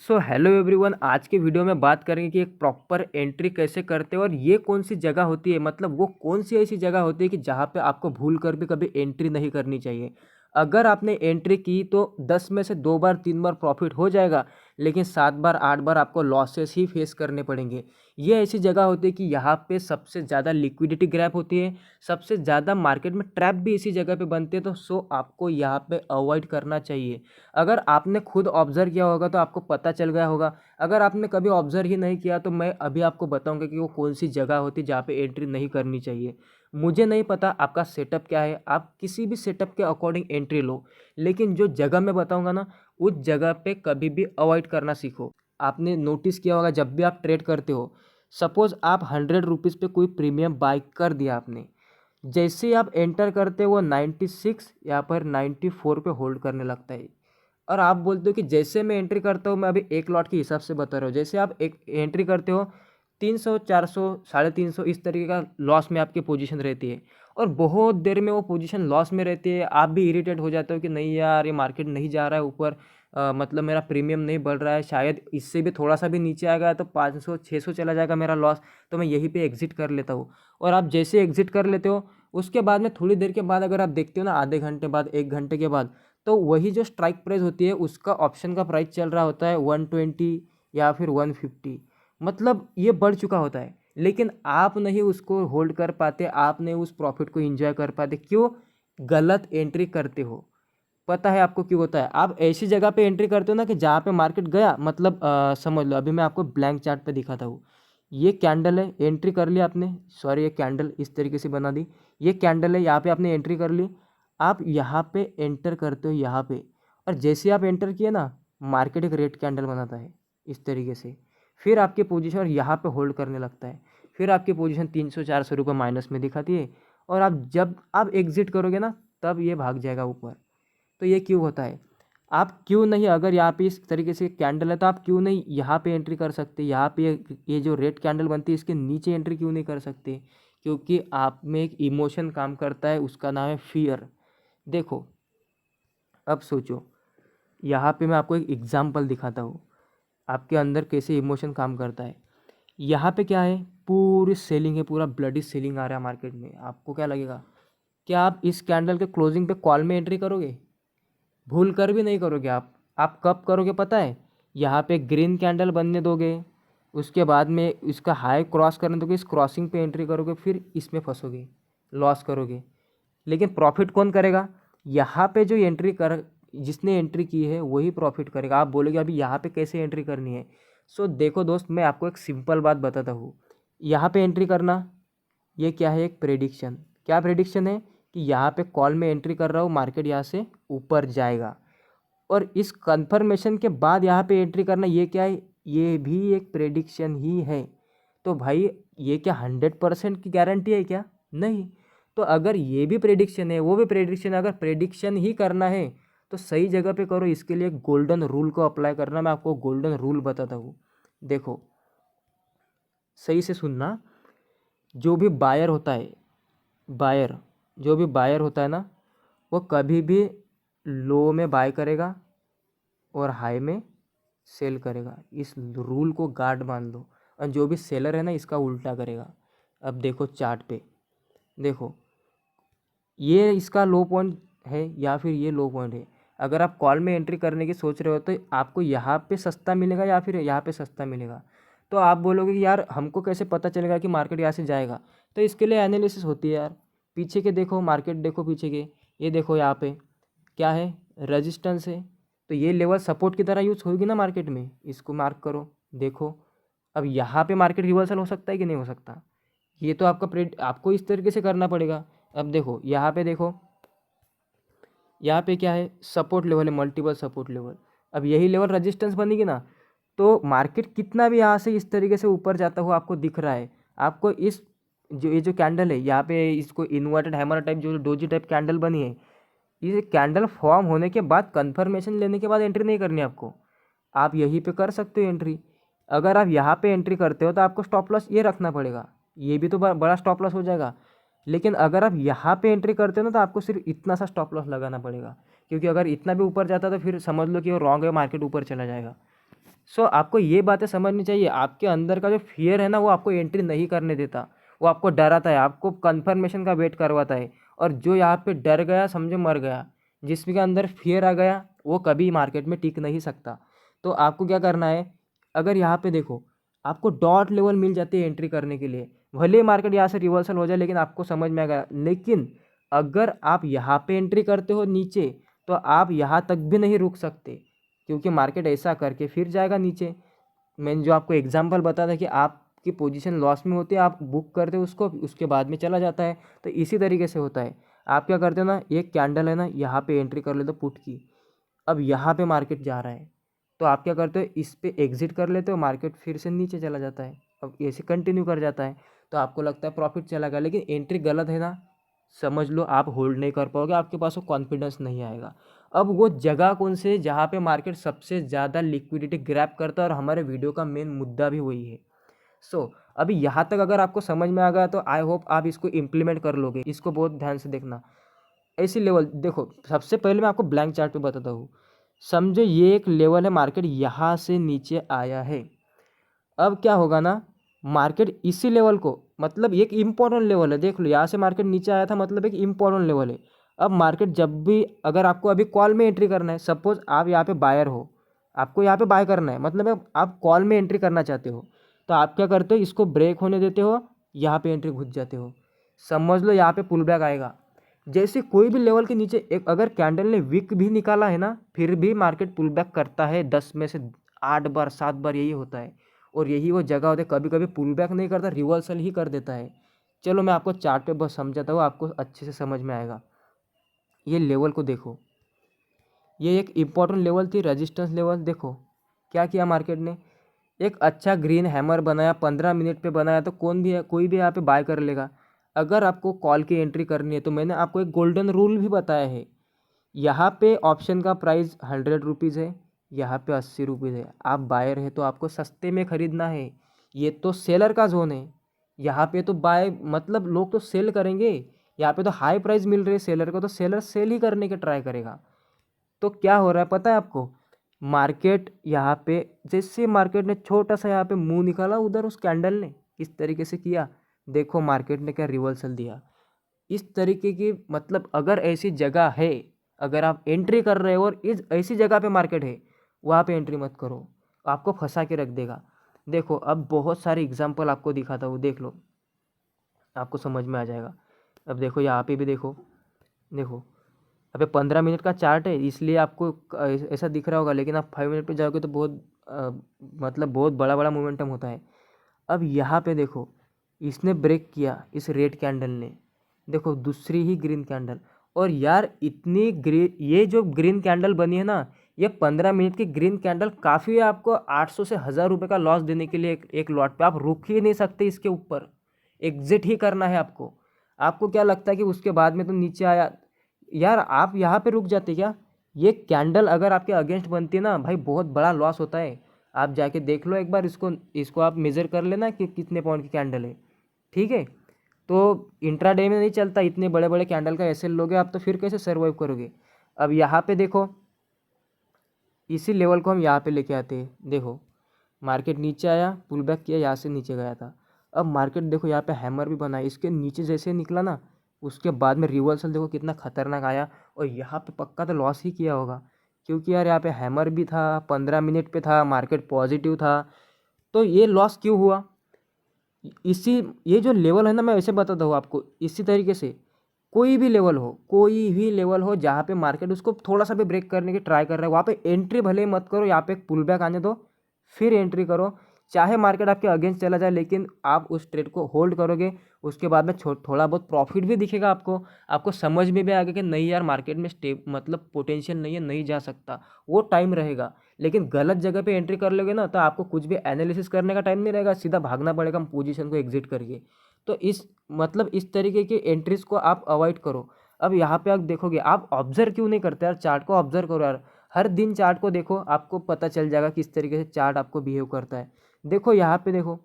So hello everyone, आज के video में बात करेंगे कि एक प्रॉपर एंट्री कैसे करते हैं और ये कौन सी जगह होती है। मतलब वो कौन सी ऐसी जगह होती है कि जहाँ पे आपको भूल कर भी कभी एंट्री नहीं करनी चाहिए। अगर आपने एंट्री की तो 10 में से 2 बार 3 बार प्रॉफिट हो जाएगा, लेकिन 7 बार 8 बार आपको लॉसेस ही फेस करने पड़ेंगे। ये ऐसी जगह होती है कि यहाँ पे सबसे ज़्यादा लिक्विडिटी ग्रैप होती है, सबसे ज़्यादा मार्केट में ट्रैप भी इसी जगह पे बनते हैं। तो आपको यहाँ पे अवॉइड करना चाहिए। अगर आपने खुद ऑब्ज़र्व किया होगा तो आपको पता चल गया होगा। अगर आपने कभी ऑब्ज़र्व ही नहीं किया तो मैं अभी आपको बताऊंगा कि वो कौन सी जगह होती है जहाँ पे एंट्री नहीं करनी चाहिए। मुझे नहीं पता आपका सेटअप क्या है, आप किसी भी सेटअप के अकॉर्डिंग एंट्री लो, लेकिन जो जगह मैं बताऊंगा ना, उस जगह पे कभी भी अवॉइड करना सीखो। आपने नोटिस किया होगा, जब भी आप ट्रेड करते हो, सपोज़ आप 100 रुपीज़ पे कोई प्रीमियम बाई कर दिया आपने, जैसे ही आप एंटर करते हो वो 96 या पर 94 पे होल्ड करने लगता है। और आप बोलते हो कि जैसे मैं एंट्री करता हूँ, मैं अभी एक लॉट के हिसाब से बता रहा हूँ, जैसे आप एक एंट्री करते हो 300 400 350 इस तरीके का लॉस में आपकी पोजीशन रहती है, और बहुत देर में वो पोजीशन लॉस में रहती है। आप भी इरिटेट हो जाते हो कि नहीं यार, ये मार्केट नहीं जा रहा है ऊपर, मतलब मेरा प्रीमियम नहीं बढ़ रहा है, शायद इससे भी थोड़ा सा भी नीचे आ गया तो 500 600 चला जाएगा मेरा लॉस, तो मैं यहीं पे एग्जिट कर लेता हूँ। और आप जैसे एग्जिट कर लेते हो, उसके बाद में थोड़ी देर के बाद अगर आप देखते हो ना, आधे घंटे बाद 1 घंटे के बाद, तो वही जो स्ट्राइक प्राइस होती है उसका ऑप्शन का प्राइस चल रहा होता है 120 या फिर 150। मतलब ये बढ़ चुका होता है, लेकिन आप नहीं उसको होल्ड कर पाते, आप नहीं उस प्रॉफिट को एंजॉय कर पाते। क्यों? गलत एंट्री करते हो। पता है आपको क्यों होता है? आप ऐसी जगह पे एंट्री करते हो ना कि जहाँ पे मार्केट गया, मतलब समझ लो, अभी मैं आपको ब्लैंक चार्ट पे दिखाता हूँ। ये कैंडल है, एंट्री कर लिया आपने, सॉरी ये कैंडल इस तरीके से बना दी। ये कैंडल है, यहाँ पे आपने एंट्री कर ली। आप यहाँ पे एंटर करते हो यहाँ पे, और जैसे आप एंटर किए ना, मार्केट एक रेड कैंडल बनाता है इस तरीके से। फिर आपकी पोजीशन यहाँ पे होल्ड करने लगता है, फिर आपकी पोजीशन 300 400 रुपये माइनस में दिखाती है, और आप जब आप एग्जिट करोगे ना, तब ये भाग जाएगा ऊपर। तो ये क्यों होता है? आप क्यों नहीं, अगर यहाँ पे इस तरीके से कैंडल है तो आप क्यों नहीं यहाँ पे एंट्री कर सकते? यहाँ पे ये जो रेड कैंडल बनती है इसके नीचे एंट्री क्यों नहीं कर सकते? क्योंकि आप में एक इमोशन काम करता है, उसका नाम है फियर। देखो, अब सोचो, यहाँ पे मैं आपको एक एग्जांपल दिखाता हूँ, आपके अंदर कैसे इमोशन काम करता है। यहाँ पे क्या है, पूरी सेलिंग है, पूरा ब्लडी सेलिंग आ रहा है मार्केट में। आपको क्या लगेगा? क्या आप इस कैंडल के क्लोजिंग पे कॉल में एंट्री करोगे? भूल कर भी नहीं करोगे। आप कब करोगे पता है? यहाँ पे ग्रीन कैंडल बनने दोगे, उसके बाद में इसका हाई क्रॉस करने दोगे, इस क्रॉसिंग पे एंट्री करोगे, फिर इसमें फंसोगे, लॉस करोगे। लेकिन प्रॉफिट कौन करेगा? यहाँ पे जो एंट्री कर जिसने एंट्री की है वही प्रॉफिट करेगा। आप बोलोगे अभी यहाँ पे कैसे एंट्री करनी है? सो देखो दोस्त, मैं आपको एक सिंपल बात बताता हूँ। यहाँ पे एंट्री करना, ये क्या है? एक प्रेडिक्शन। क्या प्रेडिक्शन है? कि यहाँ पे कॉल में एंट्री कर रहा हूँ, मार्केट यहाँ से ऊपर जाएगा, और इस कंफर्मेशन के बाद यहाँ पे एंट्री करना, ये क्या है? ये भी एक प्रेडिक्शन ही है। तो भाई, ये क्या 100% की गारंटी है क्या? नहीं। तो अगर ये भी प्रेडिक्शन है, वो भी प्रेडिक्शन है, अगर प्रेडिक्शन ही करना है तो सही जगह पे करो। इसके लिए गोल्डन रूल को अप्लाई करना, मैं आपको गोल्डन रूल बताता हूँ। देखो, सही से सुनना। जो भी बायर होता है, बायर जो भी बायर होता है ना, वो कभी भी लो में बाय करेगा और हाई में सेल करेगा। इस रूल को गार्ड मान लो। और जो भी सेलर है ना, इसका उल्टा करेगा। अब देखो चार्ट पे, देखो, ये इसका लो पॉइंट है या फिर ये लो पॉइंट है। अगर आप कॉल में एंट्री करने की सोच रहे हो तो आपको यहाँ पे सस्ता मिलेगा या फिर यहाँ पे सस्ता मिलेगा। तो आप बोलोगे कि यार हमको कैसे पता चलेगा कि मार्केट यहाँ से जाएगा? तो इसके लिए एनालिसिस होती है यार। पीछे के देखो, मार्केट देखो पीछे के, ये देखो यहाँ पे क्या है? रेजिस्टेंस है। तो ये लेवल सपोर्ट की तरह यूज़ होगी ना मार्केट में, इसको मार्क करो। देखो, अब यहाँ पे मार्केट रिवर्सल हो सकता है कि नहीं हो सकता? ये तो आपको इस तरीके से करना पड़ेगा। अब देखो, यहाँ पे देखो, यहाँ पे क्या है? सपोर्ट लेवल है, मल्टीपल सपोर्ट लेवल। अब यही लेवल रेजिस्टेंस बनेगी ना, तो मार्केट कितना भी यहाँ से इस तरीके से ऊपर जाता हुआ आपको दिख रहा है, आपको इस जो ये जो कैंडल है यहाँ पे, इसको इन्वर्टेड हैमर टाइप, जो डोजी टाइप कैंडल बनी है, ये कैंडल फॉर्म होने के बाद कंफर्मेशन लेने के बाद एंट्री नहीं करनी आपको। आप यहीं पे कर सकते हो एंट्री। अगर आप यहाँ पे एंट्री करते हो तो आपको स्टॉप लॉस ये रखना पड़ेगा, ये भी तो बड़ा स्टॉप लॉस हो जाएगा। लेकिन अगर आप यहाँ पे एंट्री करते हो ना, तो आपको सिर्फ इतना सा स्टॉप लॉस लगाना पड़ेगा, क्योंकि अगर इतना भी ऊपर जाता तो फिर समझ लो कि वो रॉन्ग है, मार्केट ऊपर चला जाएगा। सो आपको ये बातें समझनी चाहिए। आपके अंदर का जो फियर है ना, वो आपको एंट्री नहीं करने देता, वो आपको डराता है, आपको कन्फर्मेशन का वेट करवाता है। और जो यहाँ पे डर गया समझो मर गया, जिसके अंदर फियर आ गया वो कभी मार्केट में टिक नहीं सकता। तो आपको क्या करना है, अगर यहाँ पे देखो आपको डॉट लेवल मिल जाती है एंट्री करने के लिए, भले ही मार्केट यहाँ से रिवर्सल हो जाए लेकिन आपको समझ में आ गया। लेकिन अगर आप यहाँ पे एंट्री करते हो नीचे, तो आप यहाँ तक भी नहीं रुक सकते, क्योंकि मार्केट ऐसा करके फिर जाएगा नीचे। मैंने जो आपको एग्जांपल बताया था कि आपकी पोजीशन लॉस में होती है, आप बुक करते हो उसको, उसके बाद में चला जाता है। तो इसी तरीके से होता है। आप क्या करते हो ना, एक कैंडल है ना, यहाँ पे एंट्री कर लेते हो पुट की, अब यहाँ पे मार्केट जा रहा है, तो आप क्या करते हो, इस पे एग्जिट कर लेते हो, मार्केट फिर से नीचे चला जाता है, अब ऐसे कंटिन्यू कर जाता है, तो आपको लगता है प्रॉफिट चला गया, लेकिन एंट्री गलत है ना, समझ लो आप होल्ड नहीं कर पाओगे, आपके पास वो कॉन्फिडेंस नहीं आएगा। अब वो जगह कौन से, जहाँ पे मार्केट सबसे ज़्यादा लिक्विडिटी ग्रैब करता है, और हमारे वीडियो का मेन मुद्दा भी वही है। अभी यहाँ तक अगर आपको समझ में आ गया तो आई होप आप इसको इम्प्लीमेंट कर लोगे। इसको बहुत ध्यान से देखना। ऐसी लेवल देखो, सबसे पहले मैं आपको ब्लैंक चार्ट पे बताता हूँ। समझो ये एक लेवल है, मार्केट यहाँ से नीचे आया है। अब क्या होगा ना, मार्केट इसी लेवल को, मतलब एक इम्पोर्टेंट लेवल है, देख लो यहाँ से मार्केट नीचे आया था, मतलब एक इम्पोर्टेंट लेवल है। अब मार्केट जब भी, अगर आपको अभी कॉल में एंट्री करना है, सपोज आप यहाँ पे बायर हो, आपको यहाँ पे बाय करना है, मतलब आप कॉल में एंट्री करना चाहते हो, तो आप क्या करते हो, इसको ब्रेक होने देते हो, यहाँ पे एंट्री घुस जाते हो। समझ लो यहाँ पे पुल बैक आएगा। जैसे कोई भी लेवल के नीचे एक अगर कैंडल ने विक भी निकाला है ना, फिर भी मार्केट पुल बैक करता है, 10 में से 8 बार 7 बार यही होता है। और यही वो जगह होती है, कभी कभी पुल बैक नहीं करता, रिवर्सल ही कर देता है। चलो मैं आपको चार्ट पे बस समझाता हूँ, आपको अच्छे से समझ में आएगा। ये लेवल को देखो, ये एक इम्पॉर्टेंट लेवल थी, रेजिस्टेंस लेवल। देखो क्या किया मार्केट ने, एक अच्छा ग्रीन हैमर बनाया, 15 मिनट पे बनाया, तो कोई भी यहाँ पे बाय कर लेगा। अगर आपको कॉल की एंट्री करनी है तो मैंने आपको एक गोल्डन रूल भी बताया है। यहाँ पे ऑप्शन का प्राइस 100 रुपीज़ है, यहाँ पे 80 रुपीज़ है। आप बायर है तो आपको सस्ते में ख़रीदना है। ये तो सेलर का जोन है, यहाँ पे तो बाय मतलब लोग तो सेल करेंगे। यहाँ पे तो हाई प्राइस मिल रही है सेलर को, तो सेलर सेल ही करने के ट्राई करेगा। तो क्या हो रहा है पता है आपको, मार्केट यहाँ पे, जैसे मार्केट ने छोटा सा यहाँ पे मुंह निकाला उधर, उस कैंडल ने इस तरीके से किया, देखो मार्केट ने क्या रिवर्सल दिया। इस तरीके की, मतलब अगर ऐसी जगह है, अगर आप एंट्री कर रहे हो और इस ऐसी जगह पे मार्केट है, वहाँ पे एंट्री मत करो, आपको फंसा के रख देगा। देखो अब बहुत सारे एग्जांपल आपको दिखाता हूँ, देख लो आपको समझ में आ जाएगा। अब देखो यहाँ पे भी देखो, देखो अबे 15 मिनट का चार्ट है इसलिए आपको ऐसा दिख रहा होगा, लेकिन आप 5 मिनट पे जाओगे तो बहुत मतलब बहुत बड़ा बड़ा मोमेंटम होता है। अब यहाँ पे देखो, इसने ब्रेक किया इस रेड कैंडल ने, देखो दूसरी ही ग्रीन कैंडल। और यार इतनी ग्रीन, ये जो ग्रीन कैंडल बनी है ना, ये 15 मिनट की ग्रीन कैंडल काफ़ी है आपको 800 से 1000 रुपये का लॉस देने के लिए। एक लॉट पे आप रुक ही नहीं सकते, इसके ऊपर एग्जिट ही करना है आपको। आपको क्या लगता है कि उसके बाद में तो नीचे आया, यार आप यहाँ पे रुक जाते क्या। ये कैंडल अगर आपके अगेंस्ट बनती है ना भाई, बहुत बड़ा लॉस होता है। आप जाके देख लो एक बार, इसको इसको आप मेज़र कर लेना कि कितने पॉइंट की कैंडल है, ठीक है। तो इंट्राडे में नहीं चलता, इतने बड़े बड़े कैंडल का ऐसे लोगे आप, तो फिर कैसे सर्वाइव करोगे। अब यहाँ पे देखो, इसी लेवल को हम यहाँ पे लेके आते हैं। देखो मार्केट नीचे आया, पुल बैक किया, यहाँ से नीचे गया था। अब मार्केट देखो यहाँ पे हैमर भी बना है, इसके नीचे जैसे निकला ना, उसके बाद में रिवर्सल देखो कितना खतरनाक आया। और यहाँ पे पक्का तो लॉस ही किया होगा, क्योंकि यार यहाँ पे हैमर भी था, 15 मिनट पे था, मार्केट पॉजिटिव था। तो ये लॉस क्यों हुआ, इसी, ये जो लेवल है ना, मैं ऐसे बताता हूँ आपको, इसी तरीके से कोई भी लेवल हो, कोई भी लेवल हो जहाँ पे मार्केट उसको थोड़ा सा भी ब्रेक करने की ट्राई कर रहा है, वहाँ पे एंट्री भले ही मत करो, यहाँ पे एक पुल बैक आने दो, फिर एंट्री करो। चाहे मार्केट आपके अगेंस्ट चला जाए, लेकिन आप उस ट्रेड को होल्ड करोगे, उसके बाद में थोड़ा बहुत प्रॉफिट भी दिखेगा आपको। आपको समझ में भी आएगा कि नहीं यार मार्केट में मतलब पोटेंशियल नहीं है, नहीं जा सकता, वो टाइम रहेगा। लेकिन गलत जगह पे एंट्री कर लोगे ना, तो आपको कुछ भी एनालिसिस करने का टाइम नहीं रहेगा, सीधा भागना पड़ेगा पोजीशन को एग्जिट करके। तो इस तरीके की एंट्रीज को आप अवॉइड करो। अब यहाँ पे आप देखोगे, आप ऑब्जर्व क्यों नहीं करते यार, चार्ट को ऑब्जर्व करो यार, हर दिन चार्ट को देखो, आपको पता चल जाएगा किस तरीके से चार्ट आपको बिहेव करता है। देखो यहाँ पे देखो,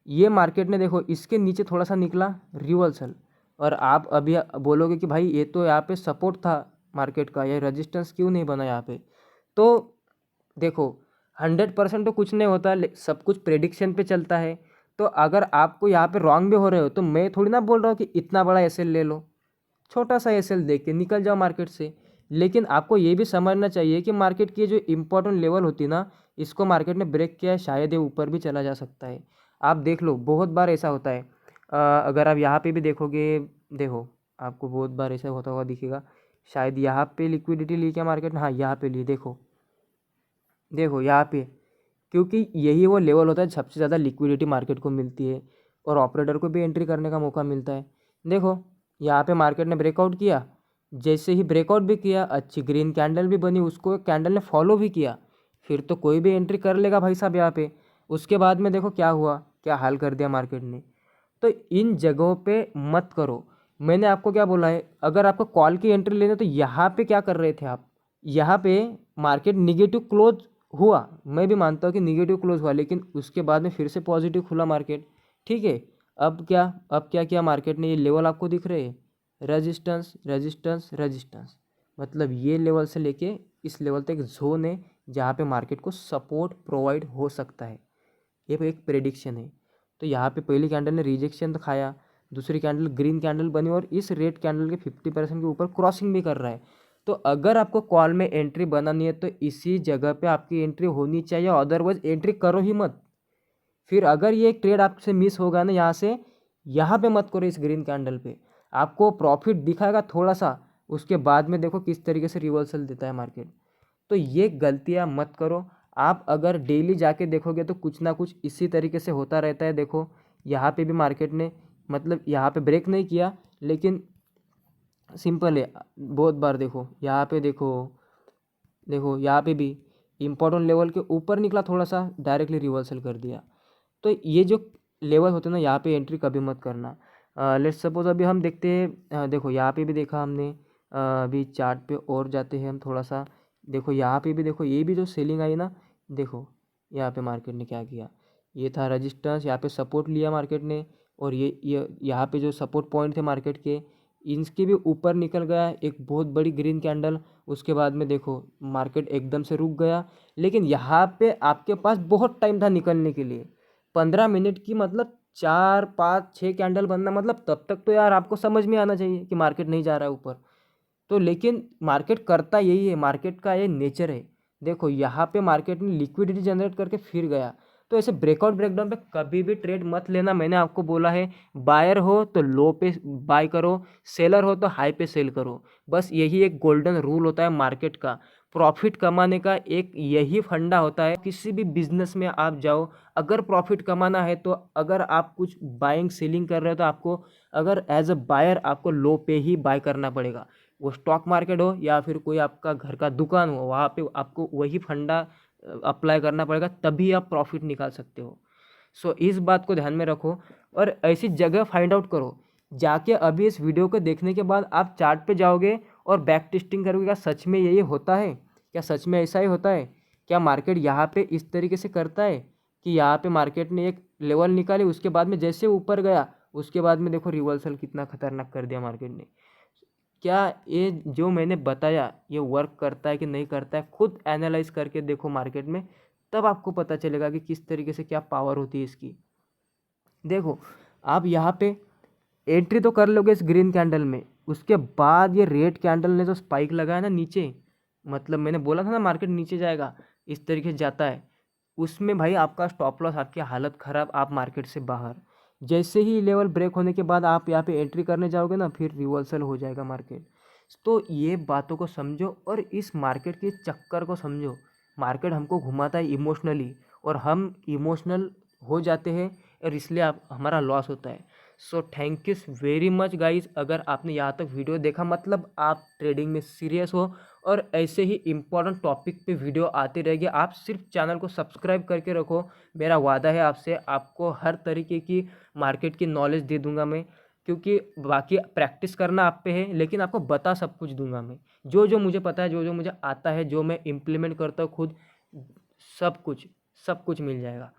ये मार्केट ने देखो इसके नीचे थोड़ा सा निकला रिवर्सल, और आप अभी बोलोगे कि भाई ये तो यहाँ पे सपोर्ट था मार्केट का, ये रेजिस्टेंस क्यों नहीं बना यहाँ पे। तो देखो 100% तो कुछ नहीं होता, सब कुछ प्रेडिक्शन पे चलता है। तो अगर आपको यहाँ पे रॉन्ग भी हो रहे हो तो मैं थोड़ी ना बोल रहा हूँ कि इतना बड़ा एसएल ले लो, छोटा सा एसएल देख के निकल जाओ मार्केट से। लेकिन आपको ये भी समझना चाहिए कि मार्केट की जो इम्पोर्टेंट लेवल होती है ना, इसको मार्केट ने ब्रेक किया है, शायद ये ऊपर भी चला जा सकता है। आप देख लो बहुत बार ऐसा होता है। अगर आप यहाँ पे भी देखोगे, देखो आपको बहुत बार ऐसा होता हुआ दिखेगा। शायद यहाँ पे लिक्विडिटी ली क्या मार्केट ने, हाँ यहाँ पे ली, देखो देखो यहाँ पे, क्योंकि यही वो लेवल होता है सबसे ज़्यादा लिक्विडिटी मार्केट को मिलती है और ऑपरेटर को भी एंट्री करने का मौका मिलता है। देखो यहाँ पे मार्केट ने ब्रेकआउट किया, जैसे ही ब्रेकआउट भी किया अच्छी ग्रीन कैंडल भी बनी, उसको कैंडल ने फॉलो भी किया, फिर तो कोई भी एंट्री कर लेगा भाई साहब यहाँ पे। उसके बाद में देखो क्या हुआ, क्या हाल कर दिया मार्केट ने। तो इन जगहों पे मत करो। मैंने आपको क्या बोला है, अगर आपको कॉल की एंट्री लेनी है तो यहाँ पे क्या कर रहे थे आप, यहाँ पे मार्केट निगेटिव क्लोज हुआ, मैं भी मानता हूँ कि निगेटिव क्लोज हुआ, लेकिन उसके बाद में फिर से पॉजिटिव खुला मार्केट। ठीक है, अब क्या किया मार्केट ने, ये लेवल आपको दिख रहे हैं, रेजिस्टेंस रेजिस्टेंस रेजिस्टेंस, मतलब ये लेवल से लेके इस लेवल तक एक जोन है जहाँ पे मार्केट को सपोर्ट प्रोवाइड हो सकता है। ये एक प्रेडिक्शन है। तो यहाँ पे पहली कैंडल ने रिजेक्शन दिखाया, दूसरी कैंडल ग्रीन कैंडल बनी और इस रेड कैंडल के 50% के ऊपर क्रॉसिंग भी कर रहा है। तो अगर आपको कॉल में एंट्री बनानी है तो इसी जगह पे आपकी एंट्री होनी चाहिए, अदरवाइज एंट्री करो ही मत। फिर अगर ये एक ट्रेड आपसे मिस होगा ना यहाँ पे मत करो, इस ग्रीन कैंडल पे आपको प्रॉफिट दिखाएगा थोड़ा सा, उसके बाद में देखो किस तरीके से रिवर्सल देता है मार्केट। तो ये गलतियाँ मत करो। आप अगर डेली जाके देखोगे तो कुछ ना कुछ इसी तरीके से होता रहता है। देखो यहाँ पे भी मार्केट ने मतलब यहाँ पे ब्रेक नहीं किया, लेकिन सिंपल है, बहुत बार देखो यहाँ पे देखो यहाँ पे भी इम्पोर्टेंट लेवल के ऊपर निकला, थोड़ा सा डायरेक्टली रिवर्सल कर दिया। तो ये जो लेवल होते हैं ना, यहाँ पे एंट्री कभी मत करना। लेट्स सपोज अभी हम देखते हैं, देखो यहाँ पे भी देखा हमने, अभी चार्ट पे और जाते हैं हम थोड़ा सा। देखो यहाँ पे भी देखो, ये भी जो सेलिंग आई ना, देखो यहाँ पे मार्केट ने क्या किया, ये था रजिस्टेंस, यहाँ पे सपोर्ट लिया मार्केट ने, और ये यहाँ पे जो सपोर्ट पॉइंट थे मार्केट के, इनके भी ऊपर निकल गया एक बहुत बड़ी ग्रीन कैंडल। उसके बाद में देखो मार्केट एकदम से रुक गया, लेकिन यहाँ पे आपके पास बहुत टाइम था निकलने के लिए, 15 मिनट की, मतलब 4 5 6 कैंडल बनना, मतलब तब तक तो यार आपको समझ में आना चाहिए कि मार्केट नहीं जा रहा है ऊपर। तो लेकिन मार्केट करता यही है, मार्केट का ये नेचर है। देखो यहाँ पे मार्केट ने लिक्विडिटी जनरेट करके फिर गया। तो ऐसे ब्रेकआउट ब्रेकडाउन पे कभी भी ट्रेड मत लेना। मैंने आपको बोला है, बायर हो तो लो पे बाय करो, सेलर हो तो हाई पे सेल करो। बस यही एक गोल्डन रूल होता है मार्केट का। प्रॉफिट कमाने का एक यही फंडा होता है। किसी भी बिजनेस में आप जाओ, अगर प्रॉफिट कमाना है तो अगर आप कुछ बाइंग सेलिंग कर रहे हो तो आपको, अगर एज अ बायर आपको लो पे ही बाय करना पड़ेगा। वो स्टॉक मार्केट हो या फिर कोई आपका घर का दुकान हो, वहाँ पे आपको वही फंडा अप्लाई करना पड़ेगा, तभी आप प्रॉफिट निकाल सकते हो। सो इस बात को ध्यान में रखो और ऐसी जगह फाइंड आउट करो। जाके अभी इस वीडियो को देखने के बाद आप चार्ट पे जाओगे और बैक टेस्टिंग करोगे, क्या सच में यही होता है, क्या सच में ऐसा ही होता है, क्या मार्केट यहाँ पे इस तरीके से करता है कि यहाँ पे मार्केट ने एक लेवल निकाली, उसके बाद में जैसे ऊपर गया उसके बाद में देखो रिवर्सल कितना खतरनाक कर दिया मार्केट ने। क्या ये जो मैंने बताया ये वर्क करता है कि नहीं करता है, खुद एनालाइज करके देखो मार्केट में, तब आपको पता चलेगा कि किस तरीके से क्या पावर होती है इसकी। देखो आप यहाँ पे एंट्री तो कर लोगे इस ग्रीन कैंडल में, उसके बाद ये रेड कैंडल ने जो स्पाइक लगाया ना नीचे, मतलब मैंने बोला था ना मार्केट नीचे जाएगा, इस तरीके से जाता है, उसमें भाई आपका स्टॉप लॉस, आपकी हालत ख़राब, आप मार्केट से बाहर। जैसे ही लेवल ब्रेक होने के बाद आप यहाँ पे एंट्री करने जाओगे ना, फिर रिवर्सल हो जाएगा मार्केट। तो ये बातों को समझो और इस मार्केट के चक्कर को समझो। मार्केट हमको घुमाता है इमोशनली और हम इमोशनल हो जाते हैं और इसलिए आप हमारा लॉस होता है। So thank you very much guys, अगर आपने यहाँ तक वीडियो देखा मतलब आप ट्रेडिंग में सीरियस हो और ऐसे ही इम्पोर्टेंट टॉपिक पे वीडियो आती रहेगी। आप सिर्फ चैनल को सब्सक्राइब करके रखो, मेरा वादा है आपसे, आपको हर तरीके की मार्केट की नॉलेज दे दूंगा मैं, क्योंकि बाकी प्रैक्टिस करना आप पे है, लेकिन आपको बता सब कुछ दूंगा मैं, जो जो मुझे पता है, जो जो मुझे आता है, जो मैं इम्प्लीमेंट करता हूँ खुद, सब कुछ मिल जाएगा।